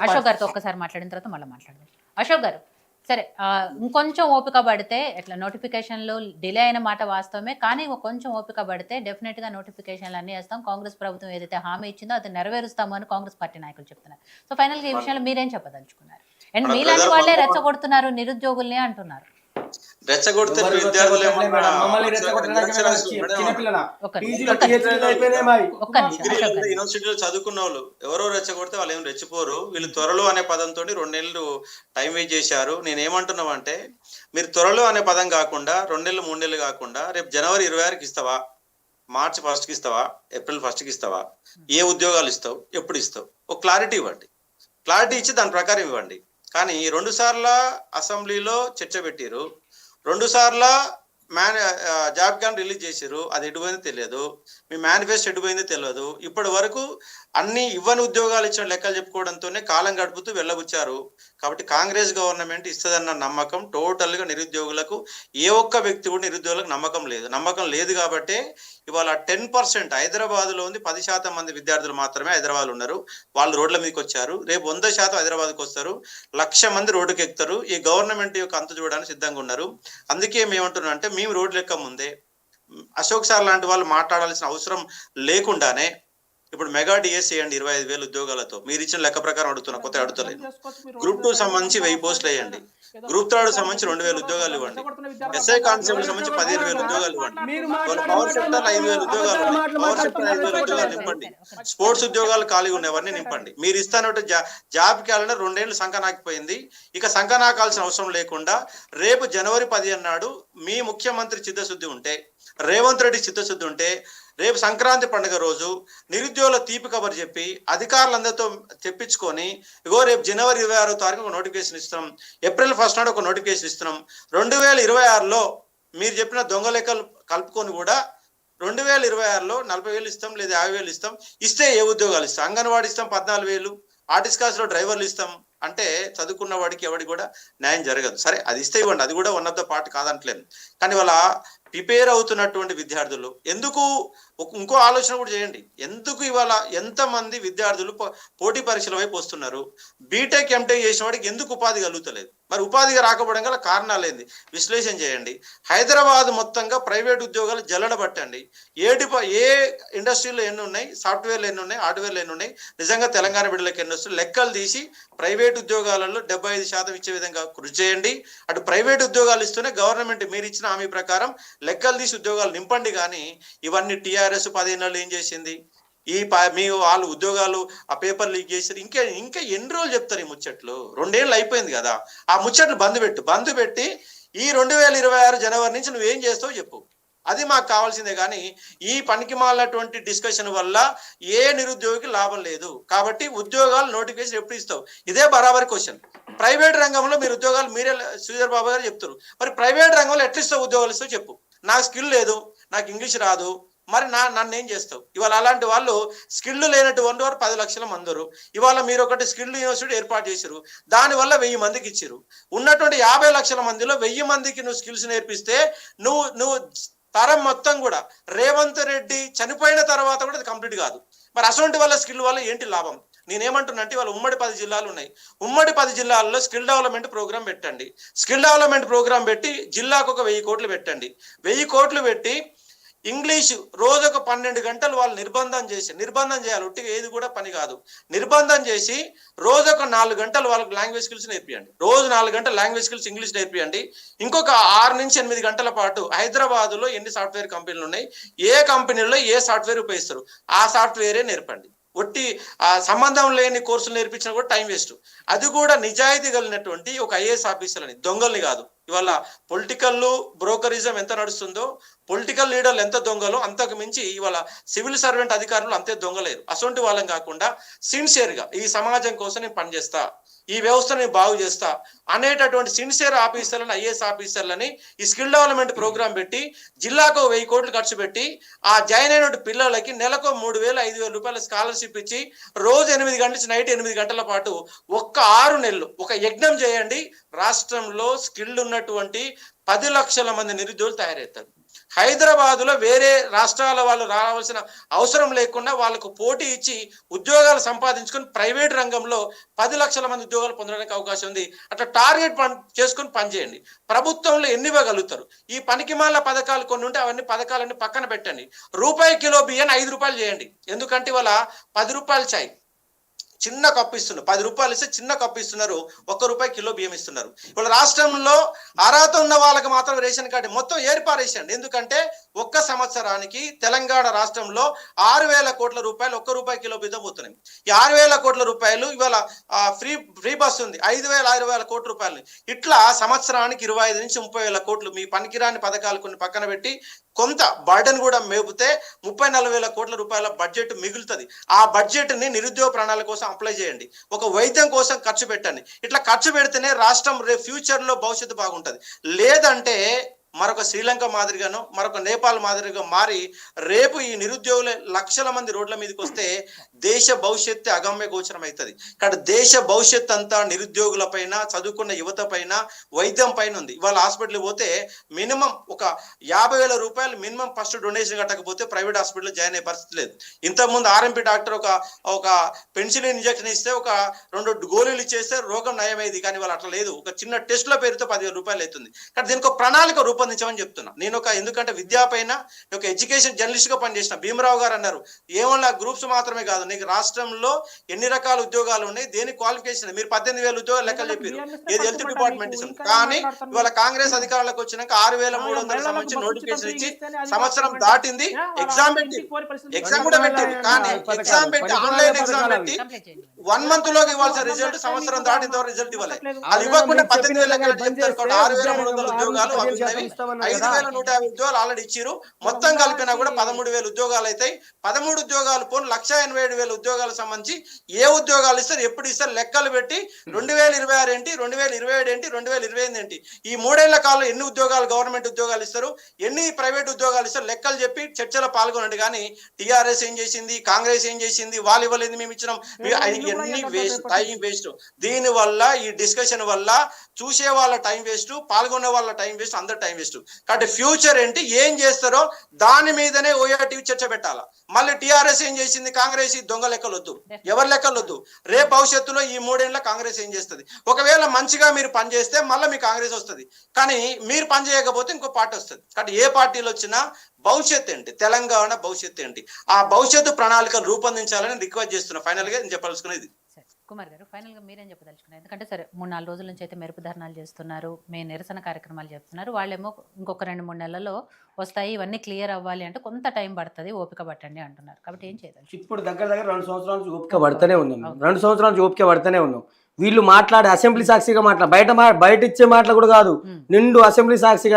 అశోక్ గారితో ఒక్కసారి మాట్లాడిన తర్వాత మళ్ళీ మాట్లాడదాం. అశోక్ గారు, సరే ఇంకొంచెం ఓపిక పడితే ఇట్లా నోటిఫికేషన్లు డిలే అయిన మాట వాస్తవమే, కానీ కొంచెం ఓపిక పడితే డెఫినెట్గా నోటిఫికేషన్లు అన్నీ వేస్తాం. కాంగ్రెస్ ప్రభుత్వం ఏదైతే హామీ ఇచ్చిందో అది నెరవేరుస్తామని కాంగ్రెస్ పార్టీ నాయకులు చెప్తున్నారు. సో ఫైనల్గా ఈ విషయంలో మీరేం చెప్పదలుచుకున్నారు? అండ్ మీలాంటి వాళ్ళే రెచ్చగొడుతున్నారు నిరుద్యోగుల్ని అంటున్నారు. రెచ్చగొడితే విద్యార్థులు యూనివర్సిటీలో చదువుకున్న వాళ్ళు ఎవరో రెచ్చగొడితే వాళ్ళు ఏం రెచ్చిపోరు. వీళ్ళు త్వరలో అనే పదంతో 2 నెలలు టైం వేస్ట్ చేశారు. నేనేమంటున్నావు అంటే, మీరు త్వరలో అనే పదం కాకుండా 2 నెలలు 3 నెలలు కాకుండా రేపు జనవరి 26కి ఇస్తావా, మార్చి 1కి ఇస్తావా, ఏప్రిల్ 1కి ఇస్తావా, ఏ ఉద్యోగాలు ఇస్తావు, ఎప్పుడు ఇస్తావు, ఒక క్లారిటీ ఇవ్వండి. క్లారిటీ ఇచ్చి దాని ప్రకారం ఇవ్వండి. కానీ 2 సార్ల అసెంబ్లీలో చర్చ పెట్టారు, 2 సార్ల జాబ్ క్యాన్ రిలీజ్ చేశారు. అది ఎటుపోయిందో తెలియదు, మీ మేనిఫెస్టో ఎటుపోయిందో తెలియదు. ఇప్పటి వరకు అన్ని ఇవ్వని ఉద్యోగాలు ఇచ్చిన లెక్కలు చెప్పుకోవడంతోనే కాలం గడుపుతూ వెళ్ళబుచ్చారు. కాబట్టి కాంగ్రెస్ గవర్నమెంట్ ఇస్తుందన్న నమ్మకం టోటల్గా నిరుద్యోగులకు, ఏ ఒక్క వ్యక్తి కూడా నిరుద్యోగులకు నమ్మకం లేదు. కాబట్టి ఇవాళ 10% హైదరాబాద్లో ఉంది, 10% మంది విద్యార్థులు మాత్రమే హైదరాబాద్ ఉన్నారు. వాళ్ళు రోడ్ల మీదకి వచ్చారు. రేపు 100% హైదరాబాద్కి వస్తారు, 1,00,000 మంది రోడ్డుకి ఎక్కుతారు. ఈ గవర్నమెంట్ యొక్క అంతు చూడడానికి సిద్ధంగా ఉన్నారు. అందుకే మేమంటున్నాం అంటే, మేము రోడ్లు ఎక్క ముందే అశోక్ సార్ లాంటి వాళ్ళు మాట్లాడాల్సిన అవసరం లేకుండానే ఇప్పుడు మెగా డిఎస్ చేయండి 25,000 ఉద్యోగాలతో. మీరు ఇచ్చిన లెక్క ప్రకారం అడుగుతున్నా, కొత్త అడుగుతలేదు. గ్రూప్ 2 సంబంధించి 1000 పోస్టులు వేయండి, గ్రూప్ 3 సంబంధించి 2,000 ఉద్యోగాలు ఇవ్వండి, ఎస్ఐ కానిస్టేబుల్ సంబంధించి 15,000 ఉద్యోగాలు ఇవ్వండి, పవర్ సెక్టర్ 5,000 ఉద్యోగాలు, పవర్ సెక్టర్ 5,000 ఉద్యోగాలు నింపండి, స్పోర్ట్స్ ఉద్యోగాలు ఖాళీగా ఉన్నవన్నీ నింపండి. మీరు ఇస్తానంటే జాబ్ క్యాలెండర్ 2 ఏళ్ళు సంకనాకిపోయింది. ఇక సంకనాకాల్సిన అవసరం లేకుండా రేపు జనవరి 15 నాడు మీ ముఖ్యమంత్రి చిత్తశుద్ధి ఉంటే, రేవంత్ రెడ్డి చిత్తశుద్ధి ఉంటే, రేపు సంక్రాంతి పండుగ రోజు నిరుద్యోగుల తీపి కబర్ చెప్పి అధికారులందరితో తెప్పించుకొని, ఇగో రేపు జనవరి 26వ తారీఖు ఒక నోటిఫికేషన్ ఇస్తున్నాం, ఏప్రిల్ 1 నాడు ఒక నోటిఫికేషన్ ఇస్తున్నాం, 2026లో మీరు చెప్పిన దొంగ లెక్కలు కలుపుకొని కూడా 2026లో 40,000 ఇస్తాం, లేదా 50,000 ఇస్తాం. ఇస్తే ఏ ఉద్యోగాలు ఇస్తాం? అంగన్వాడీ ఇస్తాం 14,000, ఆర్టిస్కాస్లో డ్రైవర్లు ఇస్తాం అంటే చదువుకున్న వాడికి ఎవరికి కూడా న్యాయం జరగదు. సరే, అది ఇస్తే ఇవ్వండి, అది కూడా వన్ ఆఫ్ ద పార్ట్ కాదంటలేదు. కానీ వాళ్ళ ప్రిపేర్ అవుతున్నటువంటి విద్యార్థులు ఎందుకు, ఇంకో ఆలోచన కూడా చేయండి, ఎందుకు ఇవాళ ఎంతమంది విద్యార్థులు పోటీ పరీక్షల వైపు వస్తున్నారు? బీటెక్ ఎంటెక్ చేసిన వాడికి ఎందుకు ఉపాధి కలుగుతలేదు? మరి ఉపాధిగా రాకపోవడం గల కారణాలు ఏంది విశ్లేషణ చేయండి. హైదరాబాద్ మొత్తంగా ప్రైవేట్ ఉద్యోగాలు జల్లడబట్టండి. ఏ ఇండస్ట్రీలో ఎన్ని ఉన్నాయి, సాఫ్ట్వేర్లు ఎన్ని ఉన్నాయి, హార్డ్వేర్లు ఎన్ని ఉన్నాయి, నిజంగా తెలంగాణ బిడ్డలకు ఎన్ని వస్తుంది లెక్కలు తీసి ప్రైవేట్ ఉద్యోగాలలో 75% ఇచ్చే విధంగా కృషి చేయండి. అటు ప్రైవేట్ ఉద్యోగాలు ఇస్తూనే గవర్నమెంట్ మీరు ఇచ్చిన హామీ ప్రకారం లెక్కలు తీసి ఉద్యోగాలు నింపండి. కానీ ఇవన్నీ టీఆర్ఎస్ 15 నెలలు ఏం చేసింది? మీ వాళ్ళు ఉద్యోగాలు ఆ పేపర్ లీక్ చేశారు. ఇంకా ఎన్ని రోజులు చెప్తారు ఈ ముచ్చట్లు? 2 ఏళ్ళు అయిపోయింది కదా. ఆ ముచ్చట్లు బంద్ పెట్టి ఈ 2026 జనవరి నుంచి నువ్వేం చేస్తావు చెప్పు. అది మాకు కావాల్సిందే. కానీ ఈ పనికి మాలినటువంటి డిస్కషన్ వల్ల ఏ నిరుద్యోగికి లాభం లేదు. కాబట్టి ఉద్యోగాలు నోటిఫికేషన్ ఎప్పుడు ఇస్తావు? ఇదే బరాబరి క్వశ్చన్. ప్రైవేట్ రంగంలో మీరు ఉద్యోగాలు మీరే శ్రీధర్ బాబు గారు చెప్తారు. మరి ప్రైవేట్ రంగంలో ఎట్లా ఇస్తావు ఉద్యోగాలు ఇస్తావు చెప్పు. నాకు స్కిల్ లేదు, నాకు ఇంగ్లీష్ రాదు, మరి నన్ను ఏం చేస్తావు? ఇవాళ అలాంటి వాళ్ళు స్కిల్ లేనటువంటి వారు 10 లక్షల మంది. ఇవాళ మీరు ఒకటి స్కిల్ యూనివర్సిటీ ఏర్పాటు చేశారు, దానివల్ల 1000 మందికి ఇచ్చారు. ఉన్నటువంటి 50 లక్షల మందిలో 1000 మందికి నువ్వు స్కిల్స్ నేర్పిస్తే నువ్వు తరం మొత్తం కూడా రేవంత్ రెడ్డి చనిపోయిన తర్వాత కూడా అది కంప్లీట్ కాదు. మరి అటువంటి వల్ల స్కిల్ వల్ల ఏంటి లాభం? నేనేమంటున్నా అంటే, ఇవాళ ఉమ్మడి 10 జిల్లాలు ఉన్నాయి. ఉమ్మడి 10 జిల్లాల్లో స్కిల్ డెవలప్మెంట్ ప్రోగ్రామ్ పెట్టండి. స్కిల్ డెవలప్మెంట్ ప్రోగ్రామ్ పెట్టి జిల్లాకు ఒక 1000 కోట్లు పెట్టండి. 1000 కోట్లు పెట్టి ఇంగ్లీషు రోజుకు 12 గంటలు వాళ్ళు నిర్బంధం చేయాలి. ఒట్టిగా ఏది కూడా పని కాదు. నిర్బంధం చేసి రోజుకు 4 గంటలు వాళ్ళకి లాంగ్వేజ్ స్కిల్స్ నేర్పియండి. రోజు 4 గంటలు లాంగ్వేజ్ స్కిల్స్ ఇంగ్లీష్ నేర్పియండి. ఇంకొక 6 నుంచి 8 గంటల పాటు హైదరాబాద్లో ఎన్ని సాఫ్ట్వేర్ కంపెనీలు ఉన్నాయి, ఏ కంపెనీల్లో ఏ సాఫ్ట్వేర్ ఉపయోగిస్తారు, ఆ సాఫ్ట్వేరే నేర్పండి. ఒట్టి సంబంధం లేని కోర్సులు నేర్పించినా కూడా టైం వేస్ట్. అది కూడా నిజాయితీ కలిగినటువంటి ఒక ఐఏఎస్ ఆఫీసర్లని, దొంగల్ని కాదు. ఇవాళ పొలిటికల్ బ్రోకరిజం ఎంత నడుస్తుందో, పొలిటికల్ లీడర్లు ఎంత దొంగలో, అంతకు మించి ఇవాళ సివిల్ సర్వెంట్ అధికారులు అంతే దొంగలేరు. అటువంటి వాళ్ళని కాకుండా సిన్సియర్గా ఈ సమాజం కోసం నేను పనిచేస్తా, ఈ వ్యవస్థను నేను బాగు చేస్తా అనేటటువంటి సిన్సియర్ ఆఫీసర్లను, ఐఏఎస్ ఆఫీసర్లని ఈ స్కిల్ డెవలప్మెంట్ ప్రోగ్రామ్ పెట్టి జిల్లాకు 1000 కోట్లు ఖర్చు పెట్టి ఆ జాయిన్ అయిన పిల్లలకి నెలకు 3,000 5,000 రూపాయల స్కాలర్షిప్ ఇచ్చి రోజు 8 గంటల నైట్ 8 గంటల పాటు ఒక్క 6 నెలలు ఒక యజ్ఞం చేయండి. రాష్ట్రంలో స్కిల్ ఉన్న మిగిలినటువంటి 10 లక్షల మంది నిరుద్యోగులు తయారవుతారు. హైదరాబాదులో వేరే రాష్ట్రాల వాళ్ళు రావాల్సిన అవసరం లేకుండా వాళ్ళకు పోటీ ఇచ్చి ఉద్యోగాలు సంపాదించుకొని ప్రైవేట్ రంగంలో 10 లక్షల మంది ఉద్యోగాలు పొందడానికి అవకాశం ఉంది. అట్లా టార్గెట్ చేసుకొని పనిచేయండి. ప్రభుత్వంలో ఎన్ని ఇవ్వగలుగుతారు? ఈ పనికిమాల పథకాలు కొన్ని ఉంటే అవన్నీ పథకాలన్నీ పక్కన పెట్టండి. రూపాయి కిలో బియ్యాన్ని 5 రూపాయలు చేయండి. ఎందుకంటే ఇవాళ 10 రూపాయలు చాయ్ చిన్న కప్పు ఇస్తున్నారు, 10 రూపాయలు ఇస్తే చిన్న కప్పు ఇస్తున్నారు, 1 రూపాయి కిలో బియ్యం ఇస్తున్నారు. ఇప్పుడు రాష్ట్రంలో అర్హత ఉన్న వాళ్ళకి మాత్రం రేషన్ కార్డు మొత్తం ఏర్పారేసండి. ఎందుకంటే ఒక్క సంవత్సరానికి తెలంగాణ రాష్ట్రంలో 6,000 కోట్ల రూపాయలు 1 రూపాయి కిలో బియ్యం పోతున్నాయి. ఈ 6,000 కోట్ల రూపాయలు ఇవాళ ఫ్రీ బస్ ఉంది, 5,000 కోట్ల రూపాయలు. ఇట్లా సంవత్సరానికి 25 నుంచి 30,000 కోట్లు మీ పనికిరాని పథకాలు కొన్ని పక్కన పెట్టి కొంత బర్డెన్ కూడా మేపితే 30-40,000 కోట్ల రూపాయల బడ్జెట్ మిగులుతుంది. ఆ బడ్జెట్ ని నిరుద్యోగ ప్రణాళిక కోసం అప్లై చేయండి. ఒక వైద్యం కోసం ఖర్చు పెట్టండి. ఇట్లా ఖర్చు పెడితేనే రాష్ట్రం ఫ్యూచర్ లో భవిష్యత్తు బాగుంటది. లేదంటే మరొక శ్రీలంక మాదిరిగాను మరొక నేపాల్ మాదిరిగా మారి రేపు ఈ నిరుద్యోగుల లక్షల మంది రోడ్ల మీదకి వస్తే దేశ భవిష్యత్తు అగమ్య గోచరం అవుతుంది. కాబట్టి దేశ భవిష్యత్ అంతా నిరుద్యోగుల పైన, చదువుకున్న యువత పైన, వైద్యం పైన ఉంది. ఇవాళ హాస్పిటల్ పోతే మినిమం ఒక 50,000 రూపాయలు మినిమం ఫస్ట్ డొనేషన్ కట్టకపోతే ప్రైవేట్ హాస్పిటల్ జాయిన్ అయ్యే పరిస్థితి లేదు. ఇంతకుముందు ఆర్ఎంపీ డాక్టర్ ఒక పెన్సిలిన్ ఇంజక్షన్ ఇస్తే ఒక 2 గోళీలు ఇచ్చేస్తే రోగం నయమైంది. కానీ వాళ్ళు అట్లా లేదు. ఒక చిన్న టెస్ట్ల పేరుతో 10,000 రూపాయలు అవుతుంది. కానీ దీనికి ఒక ప్రణాళిక రూపొందించమని చెప్తున్నా. నేను ఎందుకంటే విద్యా పైన ఒక ఎడ్యుకేషన్ జర్నలిస్ట్ గా పనిచేసిన భీమరావు గారు అన్నారు, ఏమన్నా గ్రూప్స్ మాత్రమే కాదు, నీకు రాష్ట్రంలో ఎన్ని రకాల ఉద్యోగాలు ఉన్నాయి, దేని క్వాలిఫికేషన్. మీరు 18,000 ఉద్యోగాలు లెక్కలు చెప్పారు, ఏది హెల్త్ డిపార్ట్మెంట్ ఇస్తుంది. కానీ ఇవాళ కాంగ్రెస్ అధికారులకు వచ్చినాక 6,300 సంబంధించి నోటిఫికేషన్ ఇచ్చి సంవత్సరం దాటింది. ఎగ్జామ్ కూడా పెట్టింది. కానీ ఎగ్జామ్ పెట్టి ఆన్లైన్ ఎగ్జామ్ పెట్టి 1 మంత్ లోకి ఇవ్వాల్సిన రిజల్ట్ సంవత్సరం దాటిన తర్వాత రిజల్ట్ ఇవ్వాలి. అది ఇవ్వకుండా 18,000 చెప్తారు. 6,300 ఉద్యోగాలు 5,150 ఉద్యోగాలు ఆల్రెడీ ఇచ్చిరు. మొత్తం కలిపినా కూడా 13,000 ఉద్యోగాలు అవుతాయి. 13 ఉద్యోగాలు పోను 1,87,000 ఉద్యోగాలకు సంబంధించి ఏ ఉద్యోగాలు ఇస్తారు, ఎప్పుడు ఇస్తారు లెక్కలు పెట్టి 2026 ఏంటి, 2027 ఏంటి, 2028 ఏంటి, ఈ 3 ఏళ్ల కాలంలో ఎన్ని ఉద్యోగాలు గవర్నమెంట్ ఉద్యోగాలు ఇస్తారు, ఎన్ని ప్రైవేట్ ఉద్యోగాలు ఇస్తారు లెక్కలు చెప్పి చర్చలో పాల్గొనండి. కానీ టీఆర్ఎస్ ఏం చేసింది, కాంగ్రెస్ ఏం చేసింది, వాళ్ళు ఇవ్వలేదు మేము ఇచ్చినాం, ఎన్ని వేస్ట్, టైం వేస్ట్. దీని వల్ల ఈ డిస్కషన్ వల్ల చూసే వాళ్ళ టైం వేస్ట్, పాల్గొనే వాళ్ళ టైం వేస్ట్, అందరు టైం వేస్ట్. కాబట్టి ఫ్యూచర్ ఏంటి, ఏం చేస్తారో దాని మీదనే ఓఆర్టీవీ చర్చ పెట్టాలా. మళ్ళీ టీఆర్ఎస్ ఏం చేసింది, కాంగ్రెస్ దొంగ లెక్కలు వద్దు, ఎవరి లెక్కలు వద్దు. రేపు భవిష్యత్తులో ఈ 3 ఏళ్ల కాంగ్రెస్ ఏం చేస్తుంది, ఒకవేళ మంచిగా మీరు పని చేస్తే మళ్ళీ మీ కాంగ్రెస్ వస్తుంది. కానీ మీరు పని చేయకపోతే ఇంకో పార్టీ వస్తుంది. కాబట్టి ఏ పార్టీలు వచ్చినా భవిష్యత్తు ఏంటి, తెలంగాణ భవిష్యత్తు ఏంటి, ఆ భవిష్యత్తు ప్రణాళికలు రూపొందించాలని రిక్వెస్ట్ చేస్తున్నా. ఫైనల్ గా నేను చెప్పాల్సుకునేది. కుమార్ గారు, ఫైనల్ గా మీరేం చెప్పదలుచుకున్నారు? ఎందుకంటే సరే 3-4 రోజుల నుంచి అయితే మెరుపు ధర్నాలు చేస్తున్నారు, మీ నిరసన కార్యక్రమాలు చెప్తున్నారు, వాళ్ళేమో ఇంకొక 2-3 నెలల్లో వస్తాయి, ఇవన్నీ క్లియర్ అవ్వాలి అంటే కొంత టైం పడుతుంది, ఓపిక పట్టండి అంటున్నారు. కాబట్టి ఏం చేయాలి? ఇప్పుడు దగ్గర 2 సంవత్సరాల నుంచి ఓపిక పడుతూనే ఉన్నాం. 2 సంవత్సరాల నుంచి ఓపిక పడుతూనే ఉన్నాం. వీళ్ళు మాట్లాడే అసెంబ్లీ సాక్షిగా బయట ఇచ్చే మాటలు కూడా కాదు, నిండు అసెంబ్లీ సాక్షిగా